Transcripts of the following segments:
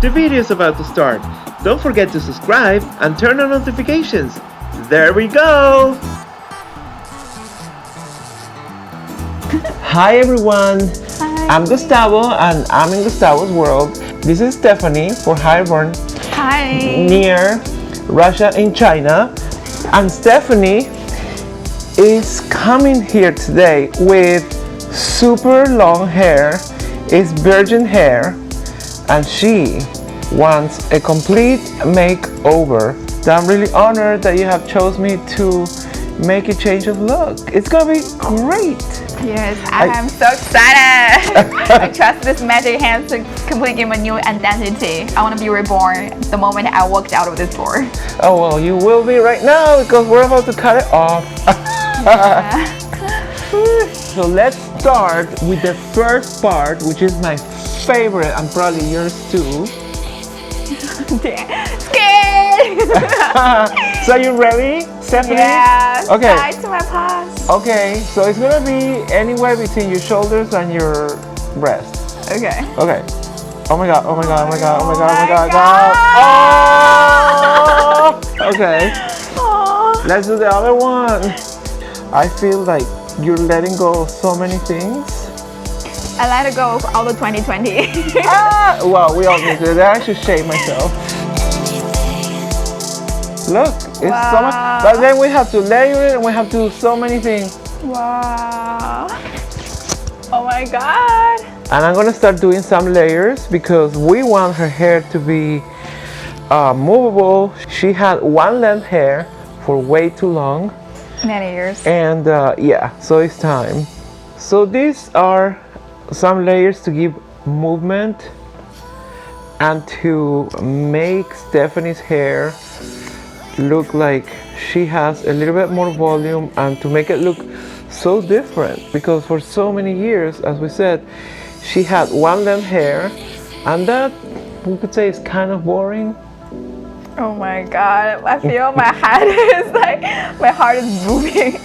The video is about to start. Don't forget to subscribe and turn on notifications. There we go! Hi everyone! Hi. I'm Gustavo and I'm in Gustavo's world. This is Stephanie for Highborn Hi. near Russia in China. And Stephanie is coming here today with super long hair. It's virgin hair and she wants a complete makeover. So I'm really honored that you have chose me to make a change of look. It's gonna be great. Yes, I am so excited. I trust this magic hands to completely give me a new identity. I want to be reborn the moment I walked out of this door. Oh well, you will be right now because we're about to cut it off. Yeah. So let's start with the first part, which is my favorite and probably yours too. Scared. So you ready, Stephanie? Yeah. Okay. Tied to my past. Okay, so it's gonna be anywhere between your shoulders and your breast. Okay. Okay. Oh my god, oh my god, oh my god, oh my god, oh my god, oh! Okay. Aww. Let's do the other one. I feel like you're letting go of so many things. I let it go of all the 2020. Well, we all need to. I should shave myself. Look, it's so much. But then we have to layer it and we have to do so many things. Wow. Oh my god. And I'm gonna start doing some layers because we want her hair to be movable. She had one length hair for way too long. Many years. And yeah, so it's time. So these are some layers to give movement and to make Stephanie's hair look like she has a little bit more volume and to make it look so different, because for so many years, as we said, she had one length hair and that we could say is kind of boring. Oh my god, I feel my head is like, my heart is moving.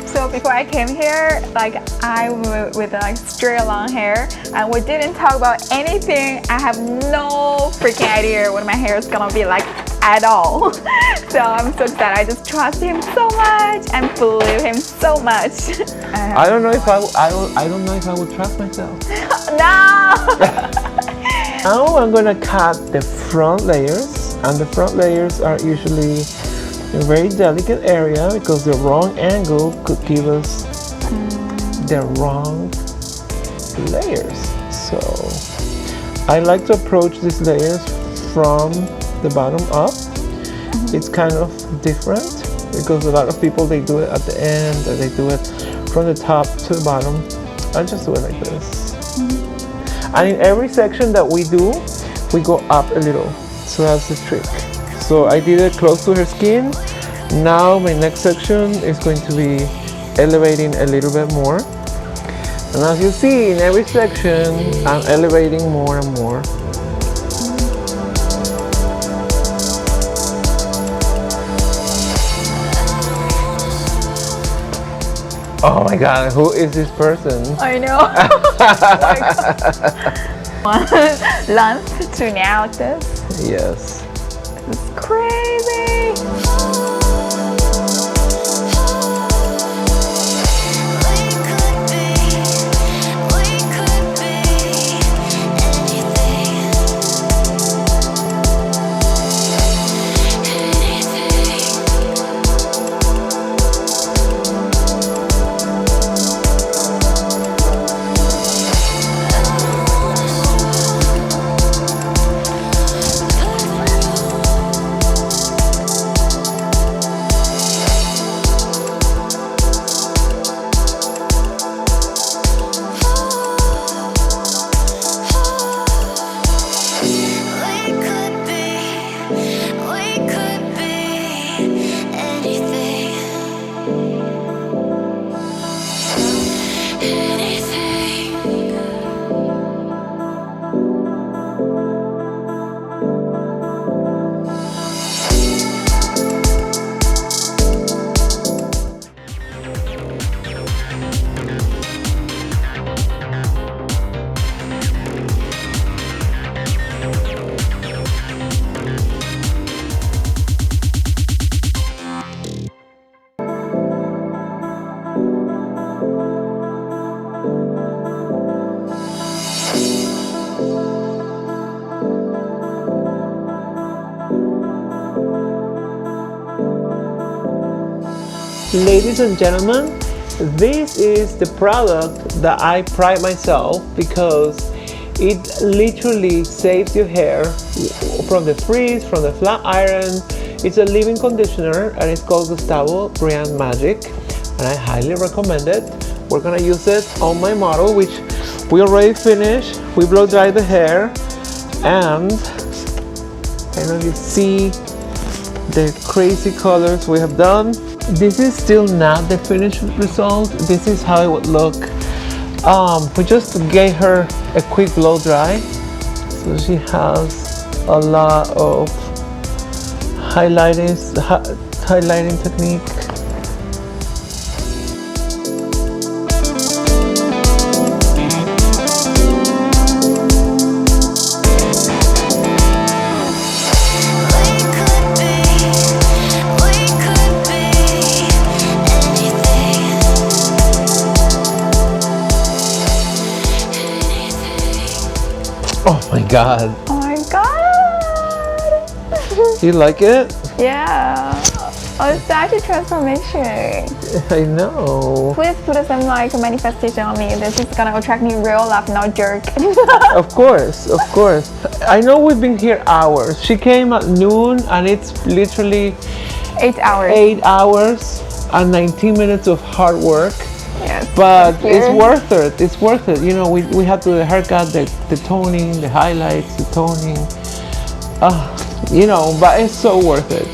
So before I came here, like I with like straight long hair and we didn't talk about anything. I have no freaking idea what my hair is gonna be like at all. So I'm so excited. I just trust him so much and believe him so much. I don't know if I don't know if I would trust myself. No! Now I'm gonna cut the front layers, and the front layers are usually a very delicate area because the wrong angle could give us the wrong layers. So I like to approach these layers from the bottom up. It's kind of different because a lot of people, they do it at the end and they do it from the top to the bottom. I just do it like this. And in every section that we do, we go up a little. So that's the trick. So I did it close to her skin. Now my next section is going to be elevating a little bit more. And as you see, in every section, I'm elevating more and more. Oh my god, who is this person? I know. Oh my god. Length to now like this. Yes. It's crazy. ladies and gentlemen, this is the product that I pride myself because it literally saves your hair from the frizz, from the flat iron. It's a leave-in conditioner and it's called Gustavo Brand Magic, and I highly recommend it. We're gonna use it on my model, which we already finished. We blow dry the hair, and I don't know if you see the crazy colors we have done. This is still not the finished result. This is how it would look. We just gave her a quick blow dry, so she has a lot of highlighting technique. Oh my god. Oh my god. You like it? Yeah. Oh, it's such a transformation. I know. Please put some like manifestation on me. This is gonna attract me real love, not jerk. Of course, of course. I know we've been here hours. She came at noon and it's literally 8 hours. 8 hours and 19 minutes of hard work. Yes. But it's worth it. It's worth it. You know, we had to do the haircut, the toning, the highlights, the toning. You know, but it's so worth it.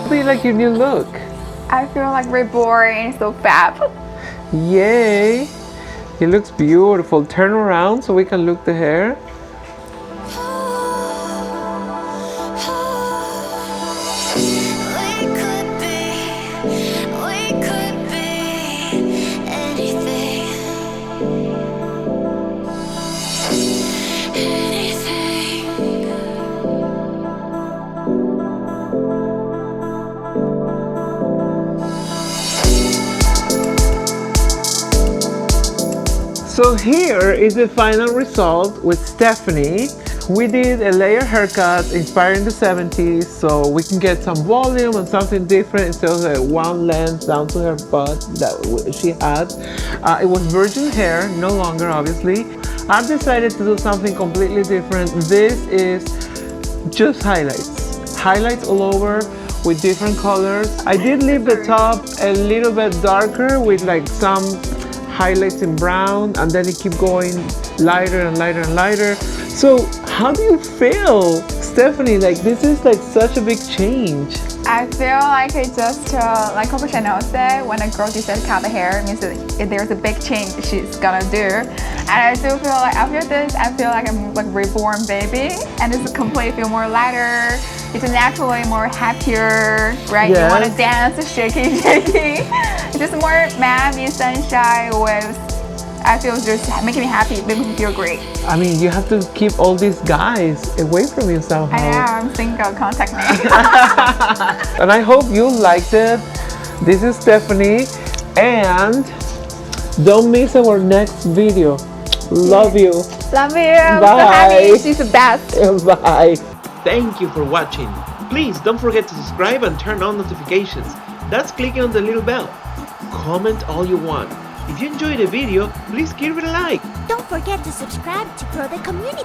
How do you like your new look? I feel like reborn and so fab. Yay! It looks beautiful. Turn around so we can look the hair. So here is the final result with Stephanie. We did a layer haircut inspired in the 70s, so we can get some volume and something different instead of the one length down to her butt that she had. It was virgin hair, no longer obviously. I've decided to do something completely different. This is just highlights. Highlights all over with different colors. I did leave the top a little bit darker with like some highlights in brown, and then it keep going lighter and lighter and lighter. So how do you feel, Stephanie? Like, this is like such a big change. I feel like it just like Coco Chanel said, when a girl decides to cut the hair, it means that there's a big change she's gonna do. And I do feel like after this, I feel like I'm like reborn baby, and it's completely feel more lighter. It's naturally more happier, right? Yes. You want to dance, shaking, shaking. Just more Miami sunshine with, I feel just making me happy, making me feel great. I mean, you have to keep all these guys away from you somehow. I know, I'm single, contact me. And I hope you liked it. This is Stephanie, and don't miss our next video. Love you. Love you. I'm so Bye. happy. She's the best. Bye. Thank you for watching. Please don't forget to subscribe and turn on notifications. That's clicking on the little bell. Comment all you want. If you enjoyed the video, please give it a like. Don't forget to subscribe to grow the community.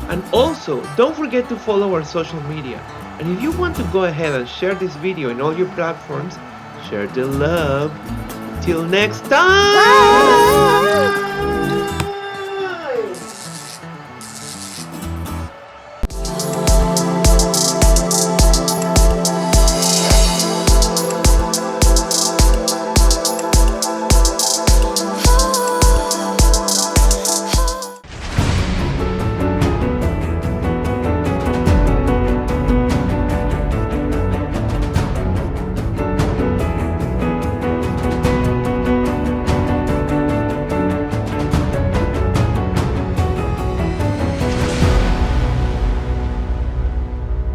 And also, don't forget to follow our social media. And if you want to go ahead and share this video in all your platforms, share the love. Till next time! Bye.